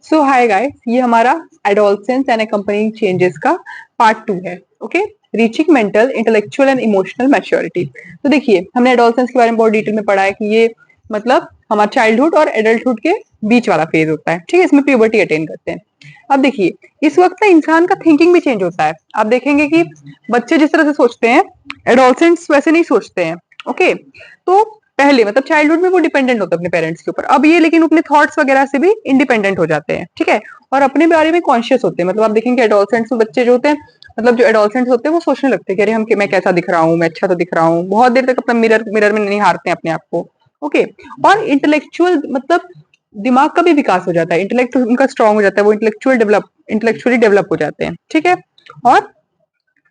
सो hi guys, ये हमारा adolescence and accompanying changes का पार्ट 2 है। Okay, reaching mental, intellectual and emotional maturity. तो देखिए, हमने एडोलसेंस के बारे में बहुत डिटेल में पढ़ा है कि ये मतलब हमारा चाइल्डहुड और एडल्टहुड के बीच वाला फेज होता है। ठीक है, इसमें प्यूबर्टी अटेन करते हैं। अब देखिए, इस वक्त ना इंसान का थिंकिंग भी चेंज होता है। आप देखेंगे कि बच्चे जिस तरह से सोचते हैं, एडोलसेंट्स वैसे नहीं सोचते हैं। ओके, तो पहले मतलब चाइल्डहुड में वो डिपेंडेंट होते हैं अपने पेरेंट्स के ऊपर। अब ये लेकिन अपने थॉट्स वगैरह से भी इंडिपेंडेंट हो जाते हैं। ठीक है, और अपने बारे में कॉन्शियस होते हैं। मतलब आप देखेंगे एडोलसेंट्स में बच्चे जो होते हैं, मतलब जो एडोलसेंट्स होते हैं, वो सोचने लगते हैं कि अरे मैं कैसा दिख रहा हूँ, मैं अच्छा तो दिख रहा हूँ। बहुत देर तक अपना मिरर मिरर में नहीं हारते हैं अपने आप को। ओके, और इंटेलेक्चुअल मतलब दिमाग का भी विकास हो जाता है, इंटेलेक्ट उनका स्ट्रांग हो जाता है, वो इंटेलेक्चुअली डेवलप हो जाते हैं। ठीक है, और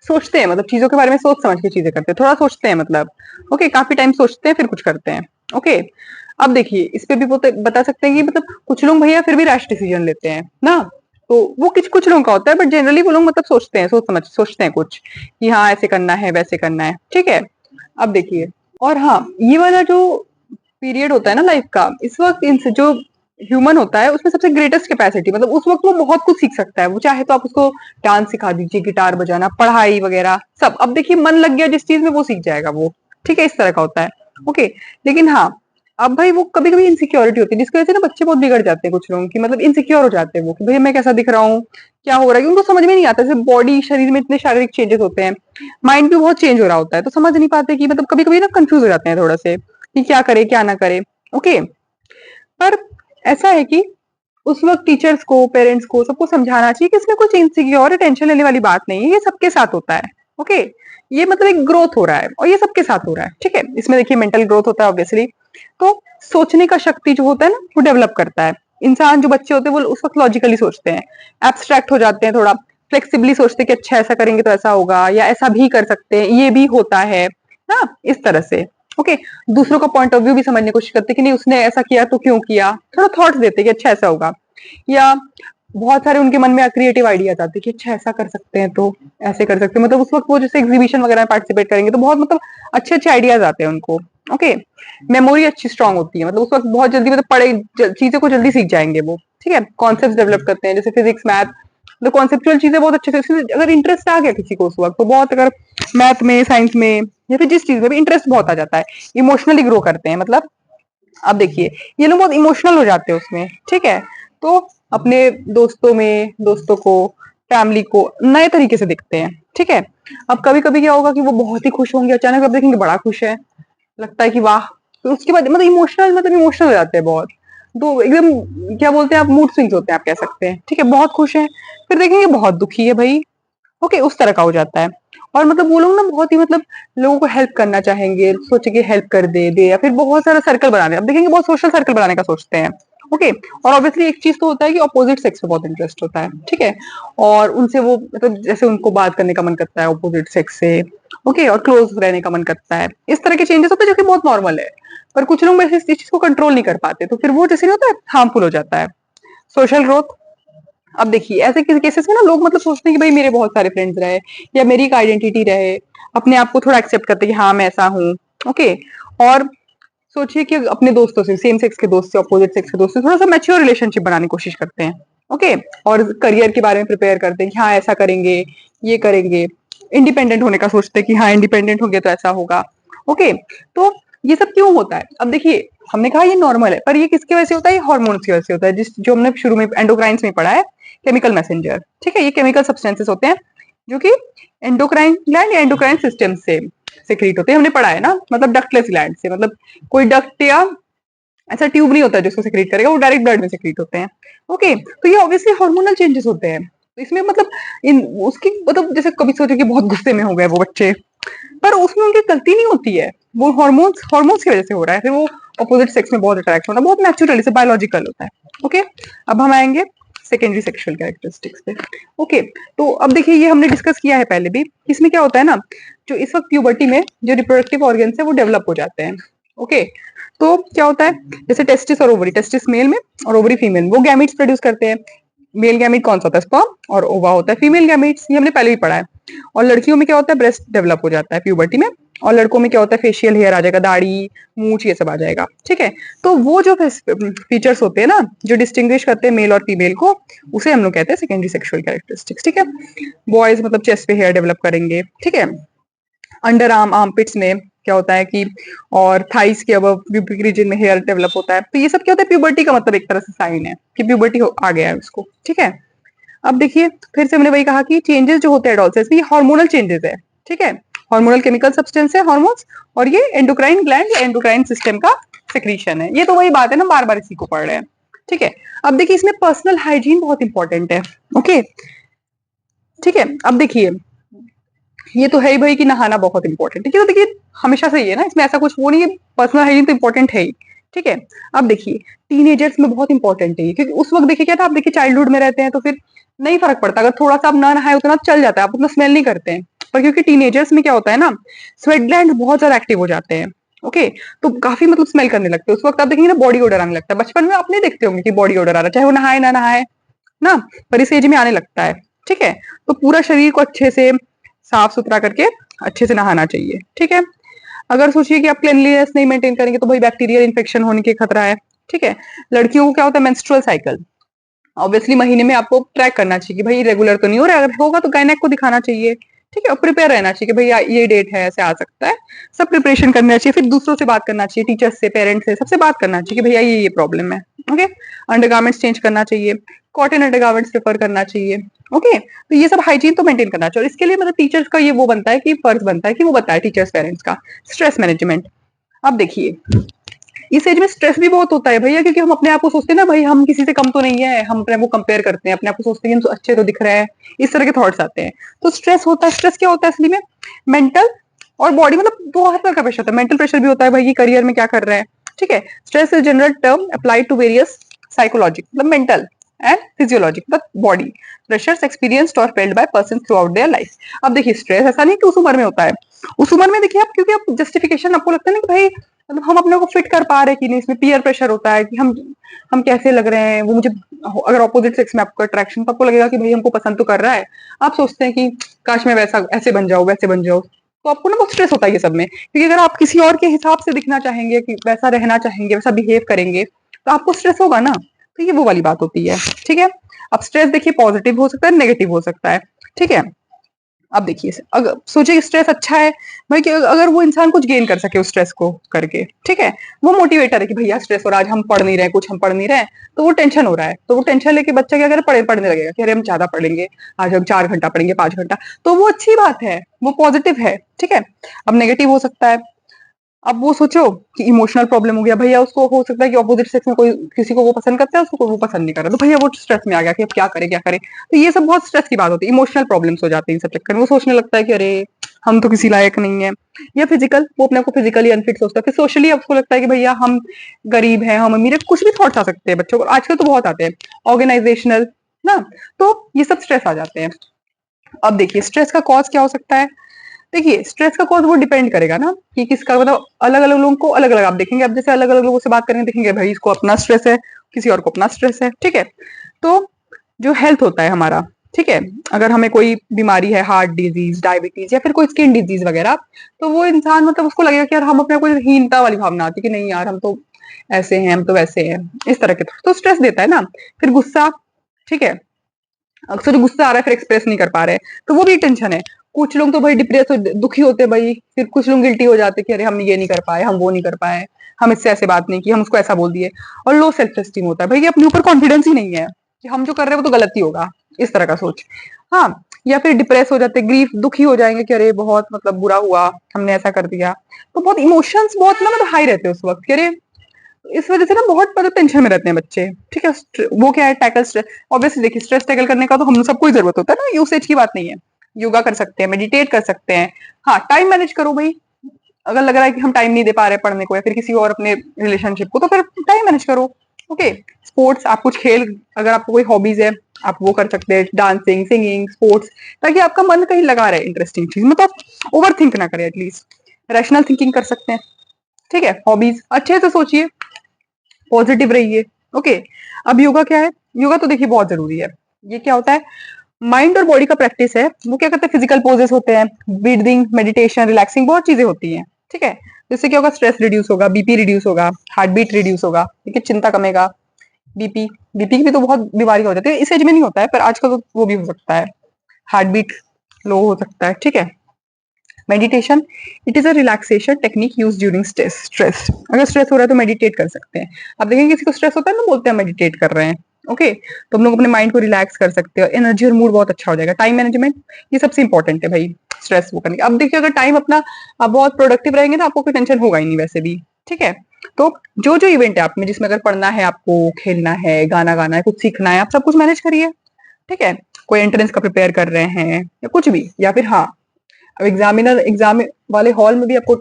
सोचते हैं, मतलब चीजों के बारे में सोच समझ के चीजें करते हैं, थोड़ा सोचते हैं मतलब। ओके, काफी टाइम सोचते हैं फिर कुछ करते हैं। ओके, अब देखिए इस पे भी बता सकते हैं कि मतलब कुछ लोग भैया फिर भी रैश डिसीजन लेते हैं ना। तो वो कुछ कुछ लोगों का होता है, बट जनरली वो लोग मतलब सोचते हैं, सोच समझ सोचते हैं कुछ कि हाँ ऐसे करना है, वैसे करना है। ठीक है, अब देखिए, और हाँ, ये वाला जो पीरियड होता है ना लाइफ का, इस वक्त इनसे जो ह्यूमन होता है उसमें सबसे ग्रेटेस्ट कैपेसिटी, मतलब उस वक्त वो बहुत कुछ सीख सकता है। वो चाहे तो आप उसको डांस सिखा दीजिए, गिटार बजाना, पढ़ाई वगैरह सब। अब देखिए, मन लग गया जिस चीज में, वो सीख जाएगा वो। ठीक है, इस तरह का होता है। ओके, लेकिन हाँ, अब भाई वो कभी कभी इनसिक्योरिटी होती है, जिसकी वजह से ना बच्चे बहुत बिगड़ जाते हैं। कुछ लोगों की मतलब इनसिक्योर हो जाते हैं वो कि भैया मैं कैसा दिख रहा हूँ, क्या हो रहा है, उनको समझ में नहीं आता। जैसे बॉडी, शरीर में इतने शारीरिक चेंजेस होते हैं, माइंड भी बहुत चेंज हो रहा होता है, तो समझ नहीं पाते कि मतलब कभी कभी ना कंफ्यूज हो जाते हैं थोड़ा से कि क्या करे क्या ना करे। ओके, पर ऐसा है कि उस वक्त टीचर्स को, पेरेंट्स को, सबको समझाना चाहिए कि इसमें कुछ इनसिक्योर टेंशन लेने वाली बात नहीं है, ये सबके साथ होता है। ओके, ये मतलब एक ग्रोथ हो रहा है और ये सबके साथ हो रहा है। ठीक है, इसमें देखिए मेंटल ग्रोथ होता है ऑब्वियसली। तो सोचने का शक्ति जो होता है ना, वो डेवलप करता है इंसान। जो बच्चे होते हैं वो उस वक्त लॉजिकली सोचते हैं, एब्स्ट्रैक्ट हो जाते हैं, थोड़ा फ्लेक्सिबली सोचते हैं कि अच्छा ऐसा करेंगे तो ऐसा होगा, या ऐसा भी कर सकते हैं, ये भी होता है ना, इस तरह से। ओके, दूसरों का पॉइंट ऑफ व्यू भी समझने की कोशिश करते कि नहीं उसने ऐसा किया तो क्यों किया, थोड़ा थॉट्स देते कि अच्छा ऐसा होगा। या बहुत सारे उनके मन में क्रिएटिव आइडियाज आते कि अच्छा ऐसा कर सकते हैं तो ऐसे कर सकते हैं। मतलब उस वक्त वो जैसे एग्जीबिशन वगैरह में पार्टिसिपेट करेंगे तो बहुत मतलब अच्छे अच्छे आइडियाज आते हैं उनको। ओके, मेमोरी अच्छी स्ट्रांग होती है, मतलब उस वक्त बहुत जल्दी मतलब चीजों को जल्दी सीख जाएंगे वो। ठीक है, कॉन्सेप्ट डेवलप करते हैं, जैसे फिजिक्स, मैथ, तो कॉन्सेप्चुअल चीजें बहुत अच्छे से, अगर इंटरेस्ट आ गया किसी को उस वक्त, तो बहुत, अगर मैथ में, साइंस में, या फिर जिस चीज में भी इंटरेस्ट बहुत आ जाता है, इमोशनली ग्रो करते हैं मतलब। अब देखिए, ये लोग बहुत इमोशनल हो जाते हैं उसमें। ठीक है, तो अपने दोस्तों में, दोस्तों को, फैमिली को नए तरीके से दिखते हैं। ठीक है, अब कभी कभी क्या होगा कि वो बहुत ही खुश होंगे, अचानक आप देखेंगे बड़ा खुश है, लगता है कि वाह। फिर उसके बाद मतलब इमोशनल हो जाते हैं बहुत। तो एकदम क्या बोलते हैं आप, मूड स्विंग्स होते हैं आप कह सकते हैं। ठीक है, बहुत खुश है, फिर देखेंगे बहुत दुखी है भाई। ओके, उस तरह का हो जाता है। और मतलब वो लोग ना बहुत ही मतलब लोगों को हेल्प करना चाहेंगे, सोचे कि हेल्प कर दे या फिर बहुत सारा सर्कल बनाने, अब देखेंगे बहुत सोशल सर्कल बनाने का सोचते हैं। ओके, और ऑब्वियसली एक चीज तो होता है कि अपोजिट सेक्स में बहुत इंटरेस्ट होता है। ठीक है, और उनसे वो मतलब जैसे उनको बात करने का मन करता है अपोजिट सेक्स से। ओके, और क्लोज रहने का मन करता है, इस तरह के चेंजेस होते हैं जो कि बहुत नॉर्मल है। पर कुछ लोग वैसे इस चीज को कंट्रोल नहीं कर पाते, तो फिर वो जैसे नहीं होता है, हार्मफुल हो जाता है। सोशल ग्रोथ, अब देखिए ऐसे केसेस में ना लोग मतलब सोचते हैं कि भाई मेरे बहुत सारे फ्रेंड्स रहे, या मेरी एक आइडेंटिटी रहे, अपने आप को थोड़ा एक्सेप्ट करते हैं कि हाँ मैं ऐसा हूँ। ओके, और सोचिए कि अपने दोस्तों से, सेम सेक्स के दोस्त से, अपोजिट सेक्स के दोस्त से थोड़ा सा मैच्योर रिलेशनशिप बनाने की कोशिश करते हैं। ओके, और करियर के बारे में प्रिपेयर करते हैं कि हाँ ऐसा करेंगे, ये करेंगे। इंडिपेंडेंट होने का सोचते हैं कि हाँ इंडिपेंडेंट होंगे तो ऐसा होगा। ओके, तो ये सब क्यों होता है? अब देखिए, हमने कहा ये नॉर्मल है, पर ये किसकी वजह से होता है? ये हार्मोन्स की वजह से होता है, जिस जो हमने शुरू में एंडोक्राइन्स में पढ़ा है, केमिकल मैसेंजर। ठीक है, ये केमिकल सब्सटेंसेस होते हैं जो कि एंडोक्राइन ग्लैंड या एंडोक्राइन सिस्टम से सिक्रीट होते हैं। हमने पढ़ा है ना, मतलब डक्टलेस ग्लैंड से, मतलब कोई डक्ट या ऐसा ट्यूब नहीं होता जिसको सिक्रीट करेगा, वो डायरेक्ट ब्लड में सिक्रीट होते हैं। ओके, तो ये ऑब्वियसली हार्मोनल चेंजेस होते हैं। तो इसमें मतलब इन उसकी मतलब जैसे कभी सोचो कि बहुत गुस्से में हो गए वो बच्चे, पर उसमें उनकी गलती नहीं होती है, वो हार्मोन्स हार्मोन्स की वजह से हो रहा है। फिर वो अपोजिट सेक्स में बहुत अट्रैक्ट होना बहुत नेचुरली से बायोलॉजिकल होता है। ओके, अब हम आएंगे सेकेंडरी सेक्सुअल कैरेक्टरिस्टिक्स पे। ओके, तो अब देखिए ये हमने डिस्कस किया है पहले भी, इसमें क्या होता है ना, जो इस वक्त प्यूबर्टी में जो रिप्रोडक्टिव ऑर्गन्स है वो डेवलप हो जाते हैं। ओके, तो क्या होता है, जैसे टेस्टिस और ओवरी, टेस्टिस मेल में और ओवरी फीमेल, वो गैमीट्स प्रोड्यूस करते हैं। मेल गैमीट कौन सा होता है? स्पर्म, और ओवा होता है फीमेल गैमीट्स, ये हमने पहले ही पढ़ा है। और लड़कियों में क्या होता है? ब्रेस्ट डेवलप हो जाता है प्यूबर्टी में, और लड़कों में क्या होता है, फेशियल हेयर आ जाएगा, दाढ़ी, मूंछ, ये सब आ जाएगा। ठीक है, तो वो जो फीचर्स होते हैं ना जो डिस्टिंग्विश करते हैं मेल और फीमेल को, उसे हम लोग कहते हैं सेकेंडरी सेक्सुअल कैरेक्टरिस्टिक्स। ठीक है, बॉयज मतलब चेस्ट पे हेयर डेवलप करेंगे। ठीक है, अंडर आर्म, आर्मपिट्स में क्या होता है कि, और थाइस के अबव प्यूबिक रीजन में हेयर डेवलप होता है। तो ये सब क्या होता है, प्यूबर्टी का मतलब एक तरह से साइन है कि प्यूबर्टी आ गया है उसको। ठीक है, अब देखिए फिर से हमने वही कहा कि चेंजेस जो होते हैं एडोलसेंस में, ये हार्मोनल चेंजेस है। ठीक है, हार्मोनल केमिकल सब्सटेंस है हार्मोन्स, और ये एंडोक्राइन ग्लैंड या एंडोक्राइन सिस्टम का सेक्रीशन है। ये तो वही बात है ना, बार बार इसी को पढ़ रहे हैं। ठीक है, अब देखिए इसमें पर्सनल हाइजीन बहुत इंपॉर्टेंट है। ओके, ठीक है, अब देखिए ये तो है ही भाई कि नहाना बहुत इंपॉर्टेंट है, क्योंकि देखिए हमेशा से ही है ना, इसमें ऐसा कुछ वो नहीं है, पर्सनल हाइजीन तो इंपॉर्टेंट है ही। ठीक है, अब देखिए टीनेजर्स में बहुत इंपॉर्टेंट है ये, क्योंकि उस वक्त देखिए क्या था, आप देखिए चाइल्डहुड में रहते हैं तो फिर नहीं फर्क पड़ता, अगर थोड़ा सा आप ना नहाए उतना चल जाता है, आप उतना स्मेल नहीं करते हैं। पर क्योंकि टीनेजर्स में क्या होता है ना, स्वेट ग्लैंड बहुत ज्यादा एक्टिव हो जाते हैं। ओके, तो काफी मतलब स्मेल करने लगते हैं उस वक्त, आप देखेंगे ना बॉडी ओडर आने लगता है। बचपन में आप नहीं देखते होंगे कि बॉडी ओडर आ रहा है, चाहे वो नहाए ना नहाए ना, पर इस एज में आने लगता है। ठीक है, तो पूरा शरीर को अच्छे से साफ सुथरा करके अच्छे से नहाना चाहिए। ठीक है, अगर सोचिए कि आप क्लीनलीनेस नहीं मेंटेन करेंगे तो भाई बैक्टीरियल इन्फेक्शन होने के खतरा है। ठीक है, लड़कियों को क्या होता है, मेंस्ट्रुअल साइकिल ऑब्वियसली महीने में आपको ट्रैक करना चाहिए कि भाई रेगुलर तो नहीं हो रहा है, अगर होगा तो गायनेक को दिखाना चाहिए। ठीक है, और प्रिपेयर रहना चाहिए कि भाई ये डेट है, ऐसे आ सकता है। सब प्रिपरेशन करना चाहिए, फिर दूसरों से बात करना चाहिए, टीचर्स से, पेरेंट्स से, सबसे बात करना चाहिए कि भैया ये प्रॉब्लम है। ओके, अंडरगारमेंट्स चेंज करना चाहिए, कॉटन अंडरगारमेंट्स प्रेफर करना चाहिए। ओके, तो ये सब हाइजीन तो मेंटेन करना चाहिए, और इसके लिए मतलब टीचर्स का ये वो बनता है कि फर्ज बनता है कि वो बताए टीचर्स पेरेंट्स का स्ट्रेस मैनेजमेंट। अब देखिए इस एज में स्ट्रेस भी बहुत होता है भैया, क्योंकि हम अपने आप को सोचते हैं ना भाई हम किसी से कम तो नहीं है, हम अपने आप को कंपेयर करते हैं, अपने आप को सोचते हैं कि हम तो अच्छे तो दिख रहे हैं, इस तरह के थॉट्स आते हैं। तो स्ट्रेस होता है, स्ट्रेस क्या होता है असली में, मेंटल और बॉडी, मतलब बहुत तरह का प्रेशर होता है। मेंटल प्रेशर भी होता है भाई कि करियर में क्या कर रहे हैं। ठीक है, stress is general term applied to various psychologic, मतलब मेंटल एंड फिजियोलॉजिक, मतलब बॉडी प्रेशर्स एक्सपीरियंस्ड और felt by person throughout their life. अब देखिए स्ट्रेस ऐसा नहीं कि उस उम्र में होता है, उस उम्र में देखिए आप, क्योंकि आप जस्टिफिकेशन आपको लगता है ना कि भाई मतलब हम अपने को फिट कर पा रहे हैं कि नहीं, इसमें पीयर प्रेशर होता है कि हम कैसे लग रहे हैं, वो मुझे, अगर ऑपोजिट सेक्स में आपको अट्रैक्शन, तो आपको लगेगा कि भाई हमको पसंद तो कर रहा है, आप सोचते हैं कि काश मैं वैसा ऐसे बन जाऊं, वैसे बन जाऊं। तो आपको ना बहुत स्ट्रेस होता है ये सब में, क्योंकि अगर आप किसी और के हिसाब से दिखना चाहेंगे, कि वैसा रहना चाहेंगे, वैसा बिहेव करेंगे, तो आपको स्ट्रेस होगा ना। तो ये वो वाली बात होती है। ठीक है, अब स्ट्रेस देखिए पॉजिटिव हो सकता है, नेगेटिव हो सकता है। ठीक है, अब देखिए अगर सोचिए स्ट्रेस अच्छा है भाई, कि अगर वो इंसान कुछ गेन कर सके उस स्ट्रेस को करके, ठीक है, वो मोटिवेटर है कि भैया स्ट्रेस और आज हम पढ़ नहीं रहे, कुछ हम पढ़ नहीं रहे, तो वो टेंशन हो रहा है, तो वो टेंशन लेके बच्चा क्या करे, पढ़ने लगेगा कि अरे हम ज्यादा पढ़ेंगे, आज हम 4 घंटा पढ़ेंगे, 5 घंटा। तो वो अच्छी बात है, वो पॉजिटिव है। ठीक है, अब नेगेटिव हो सकता है, अब वो सोचो कि इमोशनल प्रॉब्लम हो गया भैया, उसको हो सकता है कि ऑपोजिट सेक्स में कोई किसी को वो पसंद करता है, उसको वो पसंद नहीं कर रहा, तो भैया वो स्ट्रेस में आ गया कि अब क्या करे क्या करे। तो ये सब बहुत स्ट्रेस की बात होती है, इमोशनल प्रॉब्लम्स हो जाती है इन सब चक्कर में, वो सोचने लगता है कि अरे हम तो किसी लायक नहीं है। या फिजिकल, वो अपने को फिजिकली अनफिट सोचता है, फिर सोशली आपको लगता है कि भैया हम गरीब हैं, हम अमीर है, कुछ भी थॉट्स आ सकते हैं बच्चों को, आजकल तो बहुत आते हैं, ऑर्गेनाइजेशनल ना। तो ये सब स्ट्रेस आ जाते हैं। अब देखिए स्ट्रेस का कॉज क्या हो सकता है, देखिए स्ट्रेस का कॉज वो डिपेंड करेगा ना कि किसका, मतलब अलग अलग लोगों को अलग अलग आप देखेंगे, आप जैसे अलग अलग लोगों से बात करेंगे देखेंगे भाई इसको अपना स्ट्रेस है, किसी और को अपना स्ट्रेस है। ठीक है, तो जो हेल्थ होता है हमारा, ठीक है, अगर हमें कोई बीमारी है, हार्ट डिजीज, डायबिटीज, या फिर कोई स्किन डिजीज वगैरह, तो वो इंसान मतलब उसको लगेगा कि यार हम अपने कोई हीनता वाली भावना आती है कि नहीं यार हम तो ऐसे हैं, हम तो वैसे हैं, इस तरह के, तो स्ट्रेस देता है ना। फिर गुस्सा, ठीक है, अक्सर जो गुस्सा आ रहा है फिर एक्सप्रेस नहीं कर पा रहे, तो वो भी टेंशन है। कुछ लोग तो भाई डिप्रेस दुखी होते हैं भाई, फिर कुछ लोग गिल्टी हो जाते हैं कि अरे हम ये नहीं कर पाए, हम वो नहीं कर पाए, हम इससे ऐसे बात नहीं की, हम उसको ऐसा बोल दिए। और लो सेल्फ एस्टीम होता है भाई, अपने ऊपर कॉन्फिडेंस ही नहीं है कि हम जो कर रहे हैं वो तो गलत ही होगा, इस तरह का सोच। हाँ, या फिर डिप्रेस हो जाते, ग्रीफ, दुखी हो जाएंगे कि अरे बहुत मतलब बुरा हुआ, हमने ऐसा कर दिया। तो बहुत इमोशंस बहुत ना मतलब हाई रहते हैं उस वक्त कि अरे, इस वजह से ना बहुत मतलब टेंशन में रहते हैं बच्चे। ठीक है, वो क्या है, टैकल स्ट्रेस, ऑब्वियसली देखिए स्ट्रेस टैकल करने का तो हम सबको ही जरूरत होता है ना, यूसेज की बात नहीं है। योगा कर सकते हैं, मेडिटेट कर सकते हैं। हाँ, टाइम मैनेज करो भाई, अगर लग रहा है कि हम टाइम नहीं दे पा रहे पढ़ने को या फिर किसी और अपने रिलेशनशिप को, तो फिर टाइम मैनेज करो। ओके, स्पोर्ट्स, आप कुछ खेल, अगर आपको कोई हॉबीज है आप वो कर सकते हैं, डांसिंग, सिंगिंग, स्पोर्ट्स, ताकि आपका मन कहीं लगा रहे इंटरेस्टिंग चीज, मतलब ओवर थिंक ना करे, एटलीस्ट रैशनल थिंकिंग कर सकते हैं। ठीक है, हॉबीज अच्छे से सोचिए, पॉजिटिव रहिए। ओके, अब योगा क्या है, योगा तो देखिए बहुत जरूरी है। ये क्या होता है, माइंड और बॉडी का प्रैक्टिस है, वो क्या करते हैं, फिजिकल पोजेस होते हैं, ब्रीदिंग, मेडिटेशन, रिलैक्सिंग, बहुत चीजें होती हैं, ठीक है। तो इससे क्या होगा, स्ट्रेस रिड्यूस होगा, बीपी रिड्यूस होगा, हार्ट बीट रिड्यूस होगा, ठीक है, चिंता कमेगा। बीपी बीपी की भी तो बहुत बीमारी हो जाती है, इस एज में नहीं होता है पर आजकल तो वो भी हो सकता है, हार्ट बीट लो हो सकता है, ठीक है। Meditation, it is a relaxation technique use during stress. अगर स्ट्रेस हो रहा है तो मेडिटेट कर सकते हैं। अब देखेंगे किसी को स्ट्रेस होता है ना, बोलते हैं मेडिटेट कर रहे हैं, ओके। तो हम लोग अपने माइंड को रिलैक्स कर सकते हैं, एनर्जी और मूड बहुत अच्छा हो जाएगा। टाइम मैनेजमेंट, ये सबसे इंपॉर्टेंट है भाई, स्ट्रेस वो करने का। अब देखिए अगर टाइम अपना आप बहुत प्रोडक्टिव रहेंगे ना, आपको कोई टेंशन होगा ही नहीं वैसे भी, ठीक है। तो जो जो इवेंट है आप में, जिसमें अगर पढ़ना है आपको, खेलना है, गाना गाना है, कुछ सीखना है, आप सब कुछ मैनेज करिए, ठीक है। कोई एंट्रेंस का प्रिपेयर कर रहे हैं या कुछ भी, या फिर हाँ, अब एग्जाम वाले हॉल में भी आपको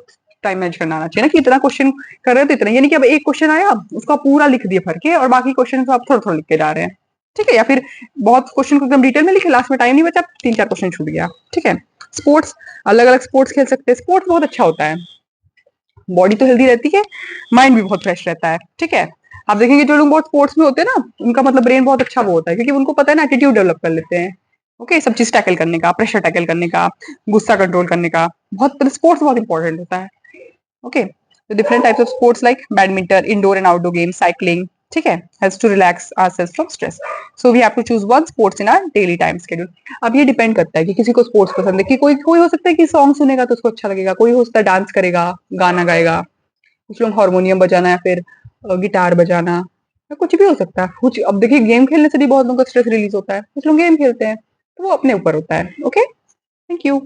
टाइम मैनेज करना आना चाहिए ना, कि इतना क्वेश्चन कर रहे हो तो इतना, यानी कि अब एक क्वेश्चन आया उसको आप पूरा लिख दिए भर के, और बाकी क्वेश्चन को आप थोड़ा थोड़ा लिख के जा रहे हैं, ठीक है। या फिर बहुत क्वेश्चन को एकदम डिटेल में लिखे, लास्ट में टाइम नहीं बचा, 3-4 क्वेश्चन छूट गया, ठीक है। स्पोर्ट्स, अलग अलग स्पोर्ट्स खेल सकते हैं, स्पोर्ट्स बहुत अच्छा होता है, बॉडी तो हेल्दी रहती है, माइंड भी बहुत फ्रेश रहता है, ठीक है। आप देखेंगे जो लोग बहुत स्पोर्ट्स में होते हैं ना, उनका मतलब ब्रेन बहुत अच्छा वो होता है, क्योंकि उनको पता है ना, एटीट्यूड डेवलप कर लेते हैं, ओके, सब चीज टैकल करने का, प्रेशर टैकल करने का, गुस्सा कंट्रोल करने का, बहुत स्पोर्ट्स बहुत इंपॉर्टेंट होता है, ओके। तो different types of sports like badminton, indoor and outdoor game, cycling, ठीक है, helps to relax ourselves from stress. So we have to choose one sports in our daily time schedule. अब ये depend करता है कि किसी को स्पोर्ट्स पसंद है, कि कोई कोई हो सकता है कि सॉन्ग सुनेगा तो उसको अच्छा लगेगा, कोई हो सकता है डांस करेगा, गाना गाएगा, कुछ लोग हारमोनियम बजाना या फिर गिटार बजाना, या कुछ भी हो सकता है कुछ। अब देखिए गेम खेलने से भी बहुत लोगों का स्ट्रेस रिलीज होता है, कुछ लोग गेम खेलते हैं, तो वो अपने ऊपर होता है, ओके। Thank you.